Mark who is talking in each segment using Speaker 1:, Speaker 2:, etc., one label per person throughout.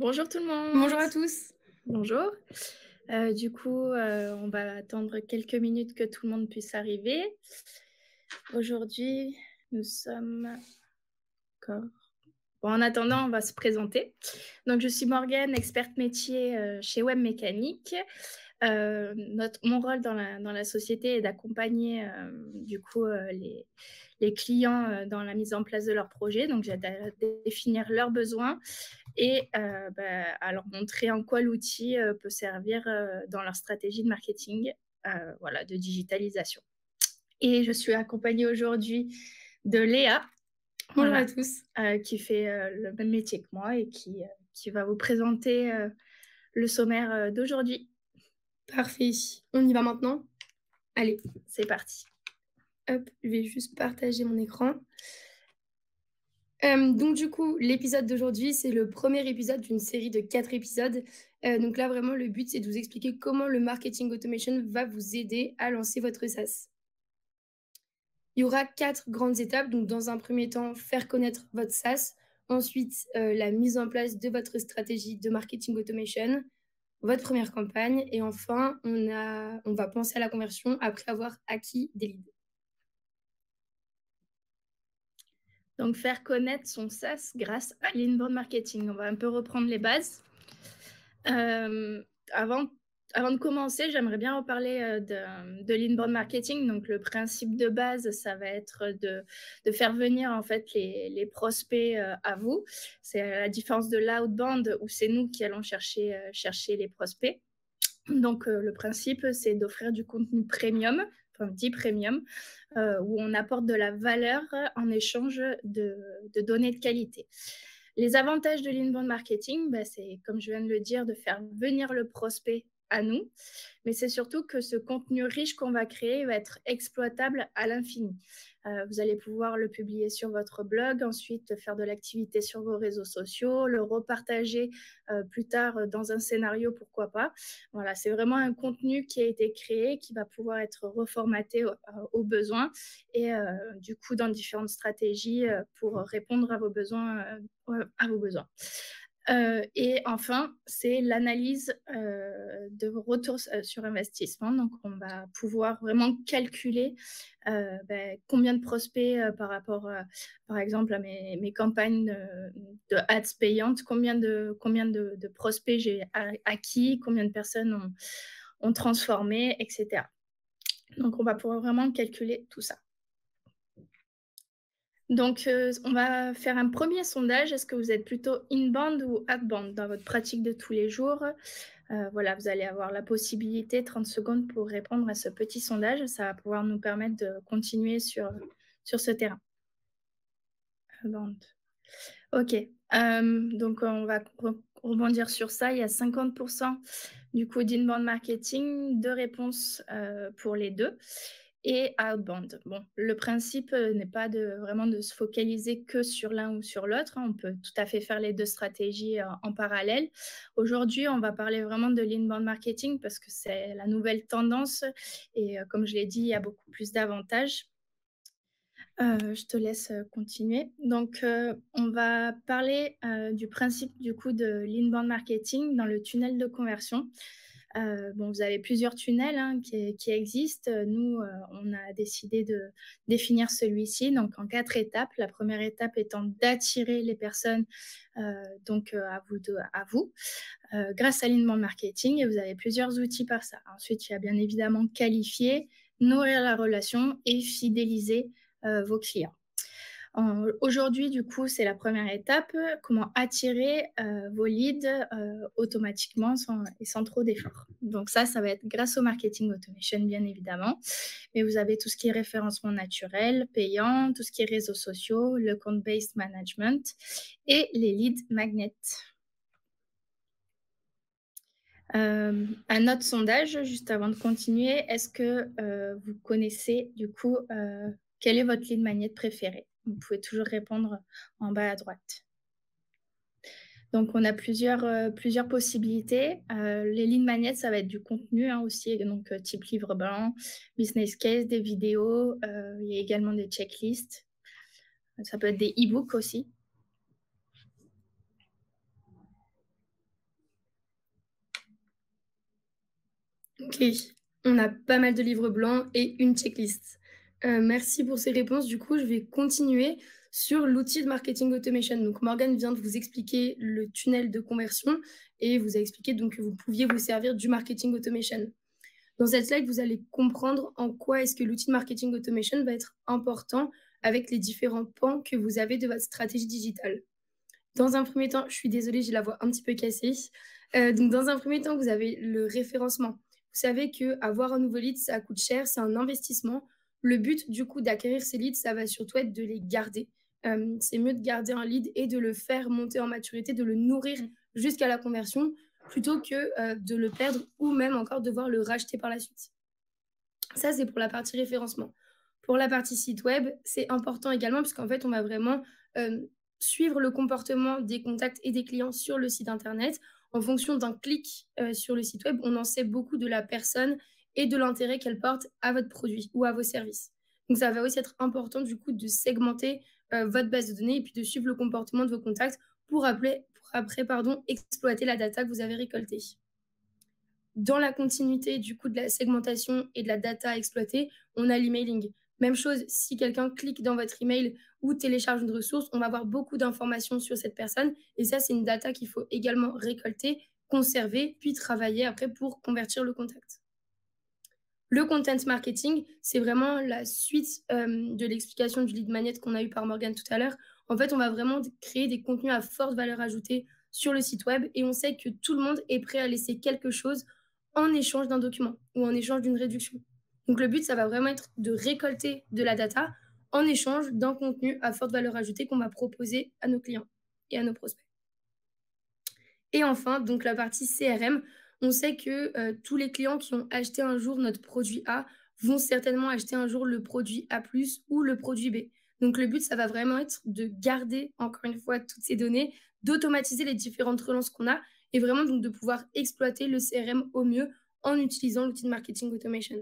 Speaker 1: Bonjour tout le monde.
Speaker 2: Bonjour à tous.
Speaker 1: Bonjour. On va attendre quelques minutes que tout le monde puisse arriver. Aujourd'hui, nous sommes encore. Bon, en attendant, on va se présenter. Donc, je suis Morgane, experte métier chez Web Mécanique. Mon rôle dans la société est d'accompagner les clients dans la mise en place de leurs projets. Donc, j'aide à définir leurs besoins et à leur montrer en quoi l'outil peut servir dans leur stratégie de marketing, de digitalisation. Et je suis accompagnée aujourd'hui de Léa,
Speaker 2: Bonjour à tous.
Speaker 1: qui fait le même métier que moi et qui va vous présenter le sommaire d'aujourd'hui.
Speaker 2: Parfait. On y va maintenant? Allez,
Speaker 1: C'est parti.
Speaker 2: hop, je vais juste partager mon écran. Donc du coup, l'épisode d'aujourd'hui, c'est le premier épisode d'une série de 4 épisodes. Donc là, vraiment, le but, c'est de vous expliquer comment le marketing automation va vous aider à lancer votre SaaS. Il y aura 4 grandes étapes. Donc dans un premier temps, faire connaître votre SaaS. Ensuite, la mise en place de votre stratégie de marketing automation, votre première campagne. Et enfin, on va penser à la conversion après avoir acquis des leads.
Speaker 1: Donc, faire connaître son SaaS grâce à l'inbound marketing. On va un peu reprendre les bases. Avant de commencer, j'aimerais bien reparler de l'inbound marketing. Donc, le principe de base, ça va être de faire venir en fait les prospects à vous. C'est la différence de l'outbound où c'est nous qui allons chercher les prospects. Donc, le principe, c'est d'offrir du contenu premium, enfin dit premium, où on apporte de la valeur en échange de données de qualité. Les avantages de l'inbound marketing, c'est, comme je viens de le dire, de faire venir le prospect à nous, mais c'est surtout que ce contenu riche qu'on va créer va être exploitable à l'infini. Vous allez pouvoir le publier sur votre blog, ensuite faire de l'activité sur vos réseaux sociaux, le repartager plus tard dans un scénario, pourquoi pas. Voilà, c'est vraiment un contenu qui a été créé, qui va pouvoir être reformaté aux besoins et du coup dans différentes stratégies pour répondre à vos besoins. Et enfin, c'est l'analyse de vos retours sur investissement. Donc, on va pouvoir vraiment calculer combien de prospects par rapport, par exemple, à mes campagnes de ads payantes, combien de prospects j'ai acquis, combien de personnes ont transformé, etc. Donc, on va pouvoir vraiment calculer tout ça. Donc, on va faire un premier sondage. Est-ce que vous êtes plutôt inbound ou outbound dans votre pratique de tous les jours? Voilà, vous allez avoir la possibilité, 30 secondes pour répondre à ce petit sondage. Ça va pouvoir nous permettre de continuer sur ce terrain. Outbound. OK. Donc, on va rebondir sur ça. Il y a 50% du coup d'inbound marketing, 2 réponses pour les deux. Et outbound. Bon, le principe n'est pas vraiment de se focaliser que sur l'un ou sur l'autre. On peut tout à fait faire les deux stratégies en parallèle. Aujourd'hui, on va parler vraiment de l'inbound marketing parce que c'est la nouvelle tendance et comme je l'ai dit, il y a beaucoup plus d'avantages. Je te laisse continuer. Donc, on va parler du principe du coup de l'inbound marketing dans le tunnel de conversion. Vous avez plusieurs tunnels qui existent. Nous, on a décidé de définir celui-ci donc en 4 étapes. La première étape étant d'attirer les personnes à vous grâce à l'inbound marketing et vous avez plusieurs outils par ça. Ensuite, il y a bien évidemment qualifier, nourrir la relation et fidéliser vos clients. Aujourd'hui, du coup, c'est la première étape, comment attirer vos leads automatiquement sans trop d'efforts. Donc ça va être grâce au marketing automation, bien évidemment. Mais vous avez tout ce qui est référencement naturel, payant, tout ce qui est réseaux sociaux, le compte-based management et les lead magnets. Un autre sondage, juste avant de continuer, est-ce que vous connaissez du coup quel est votre lead magnet préféré? Vous pouvez toujours répondre en bas à droite. Donc, on a plusieurs possibilités. Les lead magnets, ça va être du contenu aussi, donc type livre blanc, business case, des vidéos. Il y a également des checklists. Ça peut être des e-books aussi.
Speaker 2: OK, on a pas mal de livres blancs et une checklist. Merci pour ces réponses. Du coup, je vais continuer sur l'outil de marketing automation. Donc Morgane vient de vous expliquer le tunnel de conversion et vous a expliqué donc que vous pouviez vous servir du marketing automation. Dans cette slide, vous allez comprendre en quoi est-ce que l'outil de marketing automation va être important avec les différents pans que vous avez de votre stratégie digitale. Dans un premier temps, je suis désolée, j'ai la voix un petit peu cassée. Donc dans un premier temps, vous avez le référencement. Vous savez qu'avoir un nouveau lead, ça coûte cher, c'est un investissement. Le but, du coup, d'acquérir ces leads, ça va surtout être de les garder. C'est mieux de garder un lead et de le faire monter en maturité, de le nourrir jusqu'à la conversion, plutôt que de le perdre ou même encore devoir le racheter par la suite. Ça, c'est pour la partie référencement. Pour la partie site web, c'est important également puisqu'en fait, on va vraiment suivre le comportement des contacts et des clients sur le site internet. En fonction d'un clic sur le site web, on en sait beaucoup de la personne et de l'intérêt qu'elle porte à votre produit ou à vos services. Donc, ça va aussi être important du coup de segmenter votre base de données et puis de suivre le comportement de vos contacts pour après exploiter la data que vous avez récoltée. Dans la continuité du coup de la segmentation et de la data à exploiter, on a l'emailing. Même chose, si quelqu'un clique dans votre email ou télécharge une ressource, on va avoir beaucoup d'informations sur cette personne. Et ça, c'est une data qu'il faut également récolter, conserver, puis travailler après pour convertir le contact. Le content marketing, c'est vraiment la suite de l'explication du lead magnet qu'on a eu par Morgane tout à l'heure. En fait, on va vraiment créer des contenus à forte valeur ajoutée sur le site web et on sait que tout le monde est prêt à laisser quelque chose en échange d'un document ou en échange d'une réduction. Donc le but, ça va vraiment être de récolter de la data en échange d'un contenu à forte valeur ajoutée qu'on va proposer à nos clients et à nos prospects. Et enfin, donc la partie CRM, on sait que tous les clients qui ont acheté un jour notre produit A vont certainement acheter un jour le produit A+ ou le produit B. Donc le but, ça va vraiment être de garder, encore une fois, toutes ces données, d'automatiser les différentes relances qu'on a et vraiment donc de pouvoir exploiter le CRM au mieux en utilisant l'outil de marketing automation.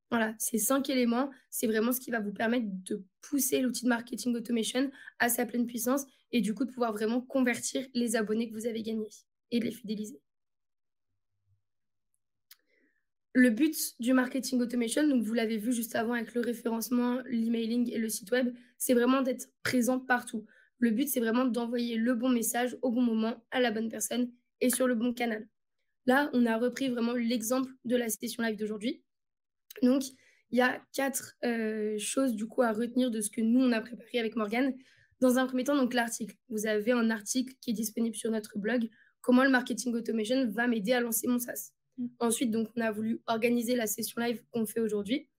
Speaker 2: Voilà, ces 5 éléments, c'est vraiment ce qui va vous permettre de pousser l'outil de marketing automation à sa pleine puissance et du coup de pouvoir vraiment convertir les abonnés que vous avez gagnés et de les fidéliser. Le but du marketing automation, donc vous l'avez vu juste avant avec le référencement, l'emailing et le site web, c'est vraiment d'être présent partout. Le but, c'est vraiment d'envoyer le bon message au bon moment à la bonne personne et sur le bon canal. Là, on a repris vraiment l'exemple de la session live d'aujourd'hui. Donc, il y a 4 choses du coup à retenir de ce que nous, on a préparé avec Morgane. Dans un premier temps, donc l'article. Vous avez un article qui est disponible sur notre blog, comment le marketing automation va m'aider à lancer mon SaaS. Ensuite, donc, on a voulu organiser la session live qu'on fait aujourd'hui.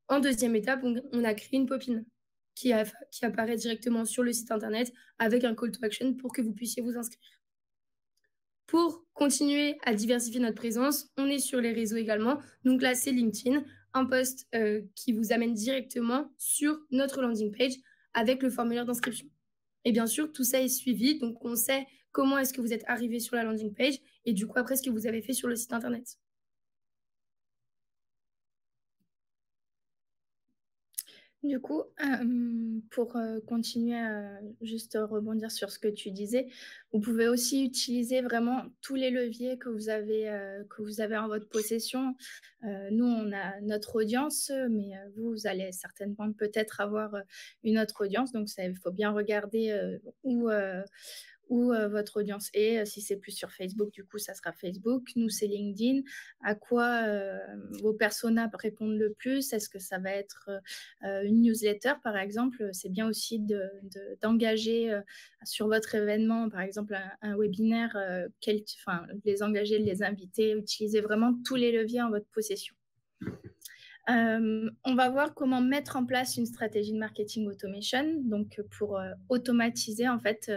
Speaker 2: En deuxième étape, on a créé une pop-in qui apparaît directement sur le site internet avec un call to action pour que vous puissiez vous inscrire. Pour continuer à diversifier notre présence, on est sur les réseaux également. Donc là, c'est LinkedIn, un post qui vous amène directement sur notre landing page avec le formulaire d'inscription. Et bien sûr, tout ça est suivi. Donc, on sait comment est-ce que vous êtes arrivé sur la landing page et du coup, après, ce que vous avez fait sur le site internet.
Speaker 1: Du coup, pour continuer à juste rebondir sur ce que tu disais, vous pouvez aussi utiliser vraiment tous les leviers que vous avez en votre possession. Nous, on a notre audience, mais vous allez certainement peut-être avoir une autre audience. Donc, il faut bien regarder où votre audience est. Si c'est plus sur Facebook, du coup, ça sera Facebook. Nous, c'est LinkedIn. À quoi vos personas répondent le plus? Est-ce que ça va être une newsletter, par exemple? C'est bien aussi d'engager sur votre événement, par exemple, un webinaire, les engager, les inviter, utiliser vraiment tous les leviers en votre possession. On va voir comment mettre en place une stratégie de marketing automation, donc pour automatiser en fait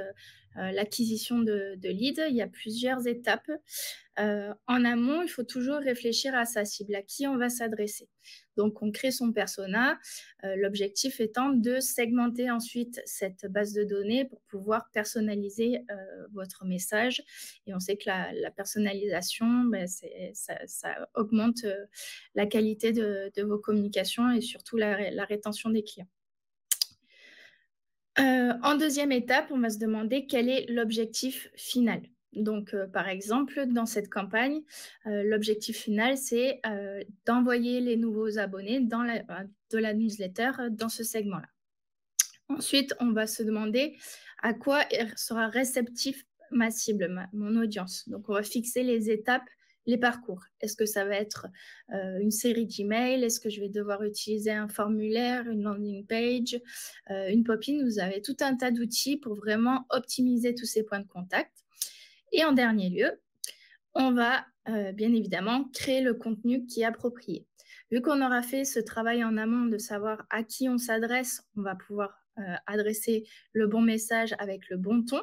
Speaker 1: l'acquisition de leads. Il y a plusieurs étapes. En amont, il faut toujours réfléchir à sa cible, à qui on va s'adresser. Donc, on crée son persona, l'objectif étant de segmenter ensuite cette base de données pour pouvoir personnaliser votre message. Et on sait que la personnalisation, ça augmente la qualité de vos communications et surtout la rétention des clients. En deuxième étape, on va se demander quel est l'objectif final. Donc, par exemple, dans cette campagne, l'objectif final, c'est d'envoyer les nouveaux abonnés de la newsletter dans ce segment-là. Ensuite, on va se demander à quoi sera réceptif ma cible, mon audience. Donc, on va fixer les étapes, les parcours. Est-ce que ça va être une série d'emails? Est-ce que je vais devoir utiliser un formulaire, une landing page, une pop-in? Vous avez tout un tas d'outils pour vraiment optimiser tous ces points de contact. Et en dernier lieu, on va bien évidemment créer le contenu qui est approprié. Vu qu'on aura fait ce travail en amont de savoir à qui on s'adresse, on va pouvoir adresser le bon message avec le bon ton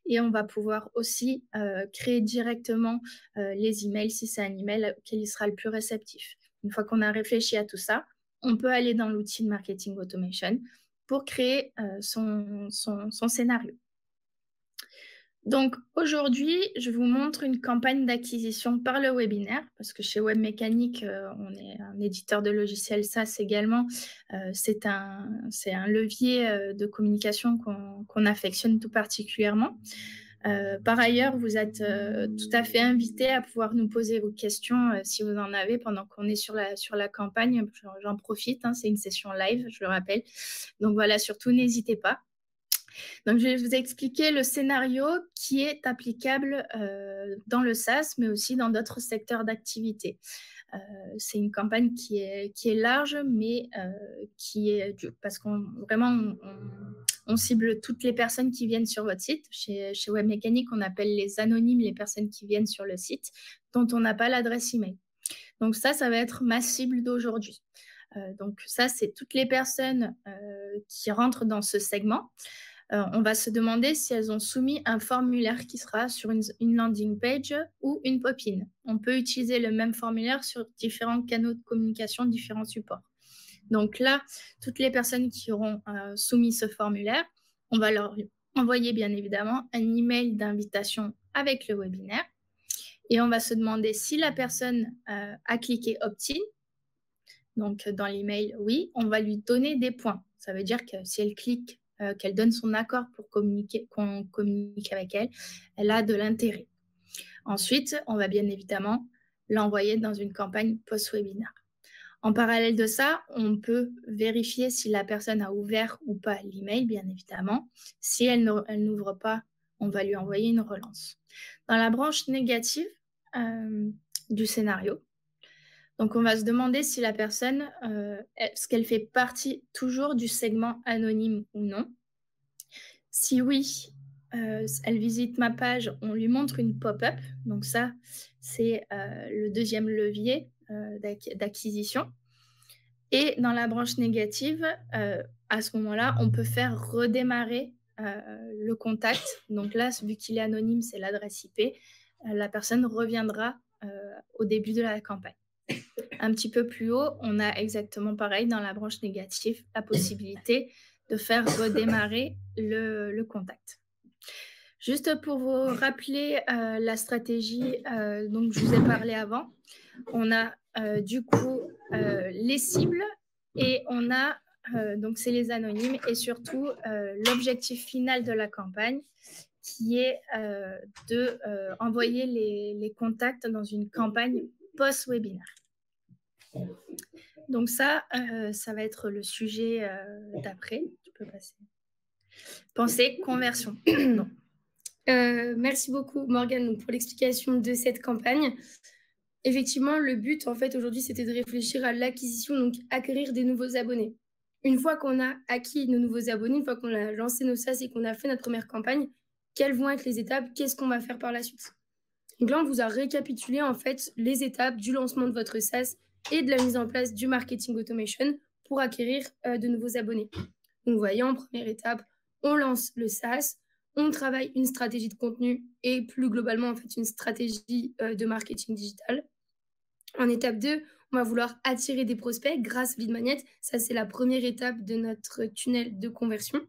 Speaker 1: et on va pouvoir aussi créer directement les emails si c'est un email qui sera le plus réceptif. Une fois qu'on a réfléchi à tout ça, on peut aller dans l'outil de marketing automation pour créer son scénario. Donc aujourd'hui, je vous montre une campagne d'acquisition par le webinaire, parce que chez Webmécanique, on est un éditeur de logiciels SaaS également. C'est un levier de communication qu'on affectionne tout particulièrement. Par ailleurs, vous êtes tout à fait invités à pouvoir nous poser vos questions si vous en avez pendant qu'on est sur la campagne. J'en profite, hein, c'est une session live, je le rappelle. Donc voilà, surtout n'hésitez pas. Donc, je vais vous expliquer le scénario qui est applicable dans le SaaS, mais aussi dans d'autres secteurs d'activité. C'est une campagne qui est large, mais qui est parce qu'on vraiment on cible toutes les personnes qui viennent sur votre site. Chez Webmécanique, on appelle les anonymes les personnes qui viennent sur le site, dont on n'a pas l'adresse email. Donc ça va être ma cible d'aujourd'hui. Donc ça, c'est toutes les personnes qui rentrent dans ce segment. On va se demander si elles ont soumis un formulaire qui sera sur une landing page ou une pop-in. On peut utiliser le même formulaire sur différents canaux de communication, différents supports. Donc là, toutes les personnes qui auront soumis ce formulaire, on va leur envoyer bien évidemment un email d'invitation avec le webinaire. Et on va se demander si la personne a cliqué opt-in. Donc dans l'email, oui, on va lui donner des points. Ça veut dire que si elle clique, qu'elle donne son accord pour qu'on communique avec elle, elle a de l'intérêt. Ensuite, on va bien évidemment l'envoyer dans une campagne post-webinaire. En parallèle de ça, on peut vérifier si la personne a ouvert ou pas l'email, bien évidemment. Si elle n'ouvre pas, on va lui envoyer une relance. Dans la branche négative du scénario, donc, on va se demander si la personne, est-ce qu'elle fait partie toujours du segment anonyme ou non. Si oui, elle visite ma page, on lui montre une pop-up. Donc ça, c'est le deuxième levier d'acquisition. Et dans la branche négative, à ce moment-là, on peut faire redémarrer le contact. Donc là, vu qu'il est anonyme, c'est l'adresse IP. La personne reviendra au début de la campagne. Un petit peu plus haut, on a exactement pareil dans la branche négative, la possibilité de faire redémarrer le contact. Juste pour vous rappeler la stratégie dont je vous ai parlé avant, on a du coup les cibles et on a, donc c'est les anonymes et surtout l'objectif final de la campagne qui est de envoyer les contacts dans une campagne post-webinaire. Donc ça va être le sujet d'après. Tu peux passer. Pensée, conversion.
Speaker 2: Merci beaucoup Morgane pour l'explication de cette campagne. Effectivement, le but en fait aujourd'hui, c'était de réfléchir à l'acquisition, donc acquérir des nouveaux abonnés. Une fois qu'on a acquis nos nouveaux abonnés, une fois qu'on a lancé nos SaaS et qu'on a fait notre première campagne, quelles vont être les étapes? Qu'est-ce qu'on va faire par la suite? Donc là, on vous a récapitulé en fait les étapes du lancement de votre SaaS et de la mise en place du marketing automation pour acquérir de nouveaux abonnés. Donc, vous voyez, en première étape, on lance le SaaS, on travaille une stratégie de contenu et plus globalement, en fait, une stratégie de marketing digital. En étape 2, on va vouloir attirer des prospects grâce au lead magnet. Ça, c'est la première étape de notre tunnel de conversion.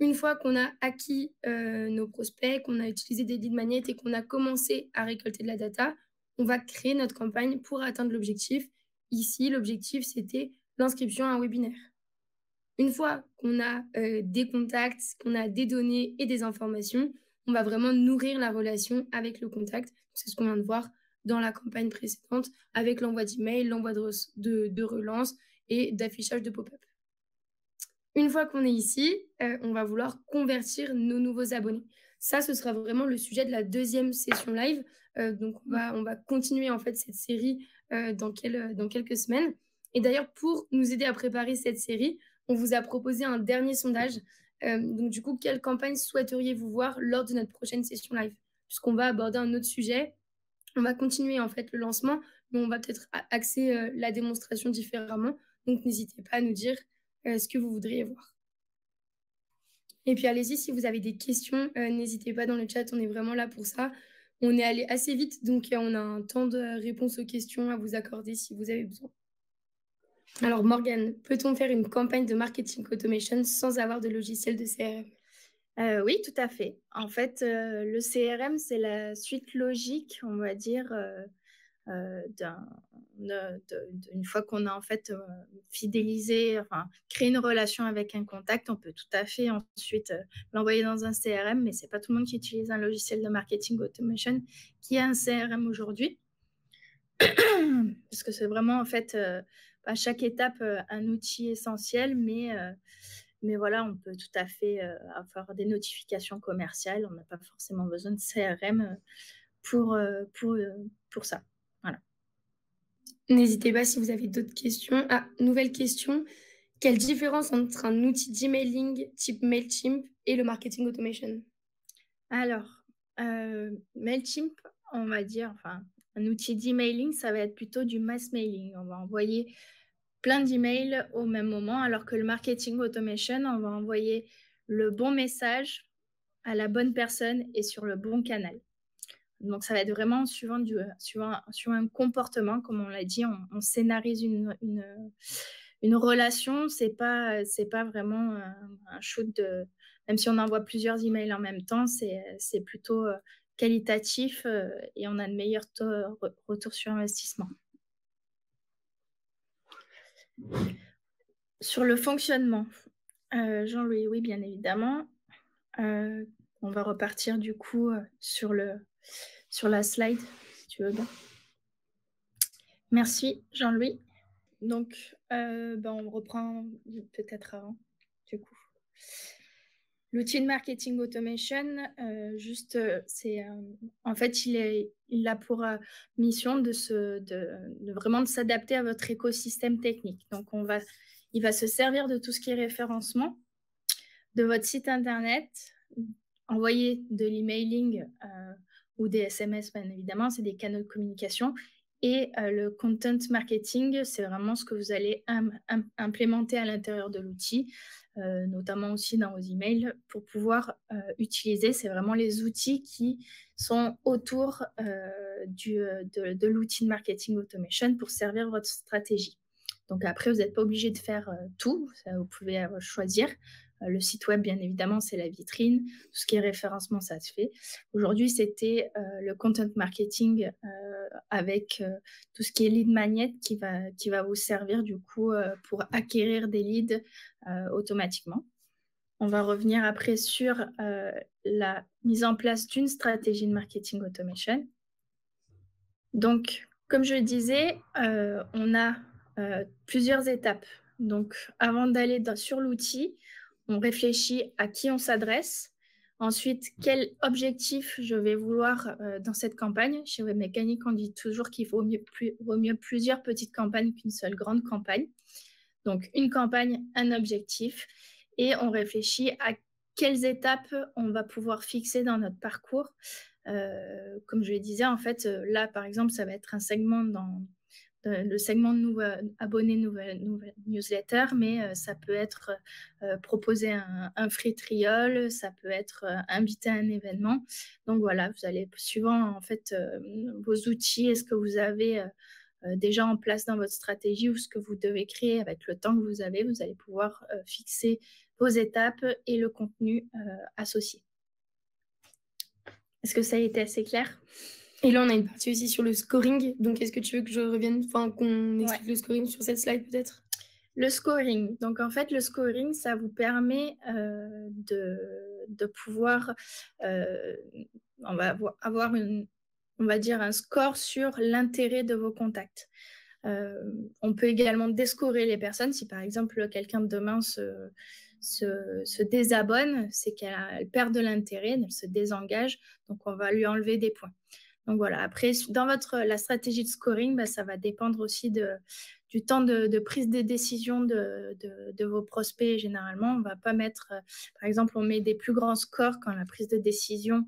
Speaker 2: Une fois qu'on a acquis nos prospects, qu'on a utilisé des lead magnets et qu'on a commencé à récolter de la data, on va créer notre campagne pour atteindre l'objectif. Ici, l'objectif, c'était l'inscription à un webinaire. Une fois qu'on a des contacts, qu'on a des données et des informations, on va vraiment nourrir la relation avec le contact. C'est ce qu'on vient de voir dans la campagne précédente avec l'envoi d'email, l'envoi de relance et d'affichage de pop-up. Une fois qu'on est ici, on va vouloir convertir nos nouveaux abonnés. Ça, ce sera vraiment le sujet de la deuxième session live. Donc, on va continuer en fait cette série dans quelques semaines. Et d'ailleurs, pour nous aider à préparer cette série, on vous a proposé un dernier sondage. Donc, du coup, quelle campagne souhaiteriez-vous voir lors de notre prochaine session live? Puisqu'on va aborder un autre sujet. On va continuer en fait le lancement, mais on va peut-être axer la démonstration différemment. Donc, n'hésitez pas à nous dire ce que vous voudriez voir. Et puis, allez-y, si vous avez des questions, n'hésitez pas dans le chat, on est vraiment là pour ça. On est allé assez vite, donc on a un temps de réponse aux questions à vous accorder si vous avez besoin. Alors, Morgane, peut-on faire une campagne de marketing automation sans avoir de logiciel de CRM?
Speaker 1: Oui, tout à fait. En fait, le CRM, c'est la suite logique, on va dire, une fois qu'on a en fait fidélisé, enfin créé une relation avec un contact, on peut tout à fait ensuite l'envoyer dans un CRM, mais c'est pas tout le monde qui utilise un logiciel de marketing automation qui a un CRM aujourd'hui, parce que c'est vraiment en fait à chaque étape un outil essentiel, mais voilà, on peut tout à fait avoir des notifications commerciales. On n'a pas forcément besoin de CRM pour ça. Voilà.
Speaker 2: N'hésitez pas si vous avez d'autres questions. Ah, nouvelle question. Quelle différence entre un outil d'emailing type Mailchimp et le marketing automation?
Speaker 1: Alors, Mailchimp, on va dire, enfin, un outil d'emailing, ça va être plutôt du mass mailing. On va envoyer plein d'emails au même moment, alors que le marketing automation, on va envoyer le bon message à la bonne personne et sur le bon canal. Donc, ça va être vraiment suivant un comportement, comme on l'a dit, on scénarise une relation. C'est pas vraiment un shoot de, même si on envoie plusieurs emails en même temps, c'est plutôt qualitatif et on a de meilleurs retours sur investissement. Sur le fonctionnement, Jean-Louis, oui, bien évidemment. On va repartir du coup sur la slide, si tu veux bien. Merci, Jean-Louis. Donc, on reprend peut-être avant, du coup. L'outil de marketing automation, en fait, il a pour mission de vraiment s'adapter à votre écosystème technique. Donc, il va se servir de tout ce qui est référencement, de votre site internet, envoyer de l'emailing ou des SMS, bien évidemment, c'est des canaux de communication. Et le content marketing, c'est vraiment ce que vous allez implémenter à l'intérieur de l'outil, notamment aussi dans vos emails, pour pouvoir utiliser. C'est vraiment les outils qui sont autour de l'outil de marketing automation pour servir votre stratégie. Donc après, vous n'êtes pas obligé de faire tout, vous pouvez choisir. Le site web, bien évidemment, c'est la vitrine. Tout ce qui est référencement, ça se fait. Aujourd'hui, c'était le content marketing avec tout ce qui est lead magnet qui va vous servir du coup pour acquérir des leads automatiquement. On va revenir après sur la mise en place d'une stratégie de marketing automation. Donc, comme je le disais, on a plusieurs étapes. Donc, avant d'aller sur l'outil, on réfléchit à qui on s'adresse. Ensuite, quel objectif je vais vouloir dans cette campagne. Chez Webmécanique, on dit toujours qu'il vaut mieux plusieurs petites campagnes qu'une seule grande campagne. Donc, une campagne, un objectif. Et on réfléchit à quelles étapes on va pouvoir fixer dans notre parcours. Comme je le disais, en fait, là, par exemple, ça va être un segment dans le segment de abonnés nouvelle newsletter, mais ça peut être proposer un free trial, ça peut être inviter à un événement. Donc voilà, vous allez, suivant en fait vos outils et ce que vous avez déjà en place dans votre stratégie ou ce que vous devez créer avec le temps que vous allez pouvoir fixer vos étapes et le contenu associé. Est-ce que ça a été assez clair ?
Speaker 2: Et là, on a une partie aussi sur le scoring. Donc, est-ce que tu veux que je revienne, qu'on explique le scoring sur cette slide peut-être ?
Speaker 1: Le scoring. Donc, en fait, le scoring, ça vous permet de pouvoir, on va avoir on va dire un score sur l'intérêt de vos contacts. On peut également déscorer les personnes. Si par exemple quelqu'un de demain se désabonne, c'est qu'elle perd de l'intérêt, elle se désengage, donc on va lui enlever des points. Donc voilà, après, dans la stratégie de scoring, bah, ça va dépendre aussi du temps de prise de décision de vos prospects. Généralement, on ne va pas mettre, par exemple, on met des plus grands scores quand la prise de décision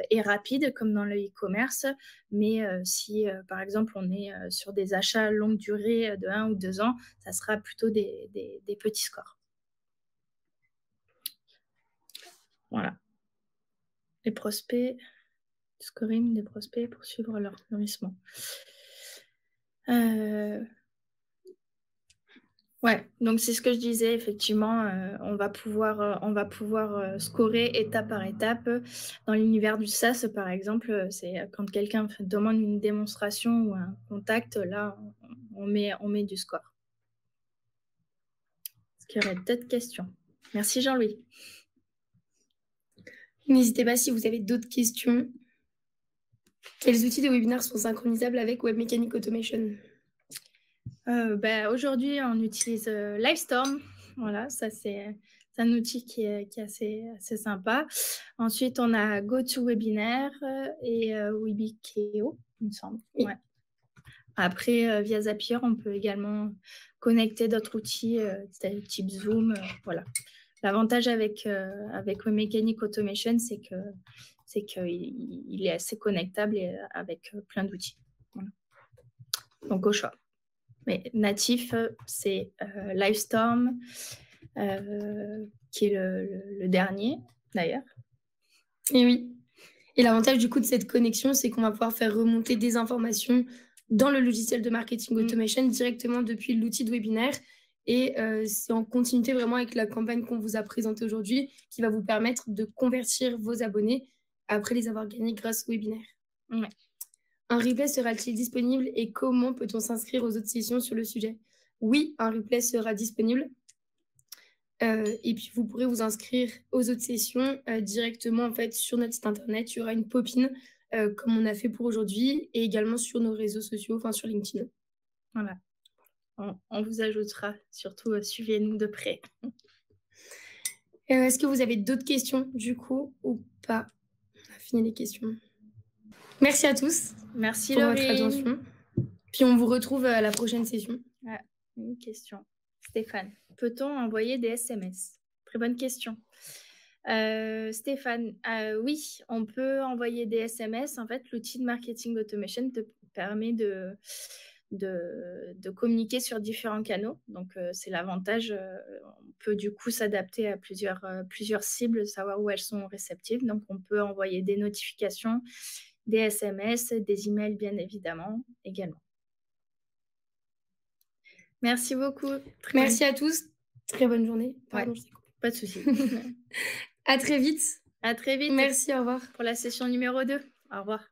Speaker 1: est rapide, comme dans le e-commerce. Mais si, par exemple, on est sur des achats longue durée de 1 ou 2 ans, ça sera plutôt des petits scores. Voilà. Les prospects... Scoring des prospects pour suivre leur nourrissement. Ouais, donc c'est ce que je disais, effectivement, on va pouvoir scorer étape par étape. Dans l'univers du SaaS, par exemple, c'est quand quelqu'un demande une démonstration ou un contact, là, on met du score. Est-ce qu'il y aurait d'autres questions? Merci Jean-Louis.
Speaker 2: N'hésitez pas si vous avez d'autres questions. Quels outils de webinaire sont synchronisables avec Webmechanic Automation?
Speaker 1: Aujourd'hui, on utilise Livestorm. Voilà, ça c'est un outil qui est assez sympa. Ensuite, on a GoToWebinar et Webikeo, il me semble.
Speaker 2: Oui.
Speaker 1: Ouais. Après, via Zapier, on peut également connecter d'autres outils type Zoom. Voilà. L'avantage avec Webmechanic Automation, c'est qu'il est assez connectable et avec plein d'outils. Voilà. Donc, au choix. Mais natif, c'est Livestorm, qui est le dernier, d'ailleurs.
Speaker 2: Et oui. Et l'avantage du coup de cette connexion, c'est qu'on va pouvoir faire remonter des informations dans le logiciel de marketing automation directement depuis l'outil de webinaire. Et c'est en continuité vraiment avec la campagne qu'on vous a présentée aujourd'hui qui va vous permettre de convertir vos abonnés après les avoir gagnés grâce au webinaire.
Speaker 1: Ouais.
Speaker 2: Un replay sera-t-il disponible et comment peut-on s'inscrire aux autres sessions sur le sujet? Oui, un replay sera disponible. Et puis, vous pourrez vous inscrire aux autres sessions directement en fait, sur notre site internet. Il y aura une pop-in comme on a fait pour aujourd'hui et également sur nos réseaux sociaux, enfin sur LinkedIn.
Speaker 1: Voilà. On vous ajoutera. Surtout, suivez-nous de près.
Speaker 2: Est-ce que vous avez d'autres questions du coup ou pas? On a fini les questions. Merci à tous.
Speaker 1: Merci
Speaker 2: pour
Speaker 1: Laurie.
Speaker 2: votre attention. Puis on vous retrouve à la prochaine session.
Speaker 1: Ah, une question. Stéphane, peut-on envoyer des SMS? Très bonne question. Stéphane, oui, on peut envoyer des SMS. En fait, l'outil de marketing automation te permet de communiquer sur différents canaux. Donc, c'est l'avantage. On peut du coup s'adapter à plusieurs cibles, savoir où elles sont réceptives. Donc, on peut envoyer des notifications, des SMS, des emails, bien évidemment, également. Merci beaucoup.
Speaker 2: Merci à tous. Très bonne journée. Pardon,
Speaker 1: ouais, pas de souci.
Speaker 2: À très vite.
Speaker 1: À très vite.
Speaker 2: Merci, au revoir.
Speaker 1: Pour la session numéro 2. Au revoir.